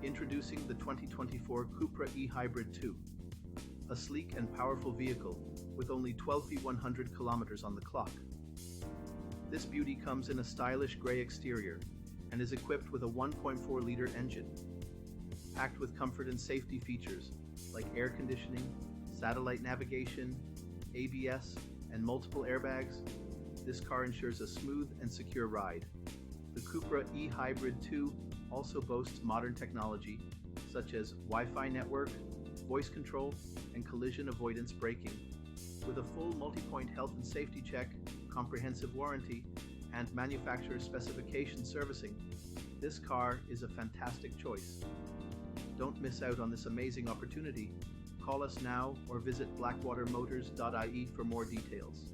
Introducing the 2024 Cupra E-HYBRID 2, a sleek and powerful vehicle with only 1,100 kilometers on the clock. This beauty comes in a stylish gray exterior and is equipped with a 1.4-liter engine. Packed with comfort and safety features like air conditioning, satellite navigation, ABS, and multiple airbags, this car ensures a smooth and secure ride. The Cupra E-HYBRID 2 also boasts modern technology such as Wi-Fi Network, voice control, and collision avoidance braking. With a full multi-point health and safety check, comprehensive warranty, and manufacturer's specification servicing, this car is a fantastic choice. Don't miss out on this amazing opportunity. Call us now or visit blackwatermotors.ie for more details.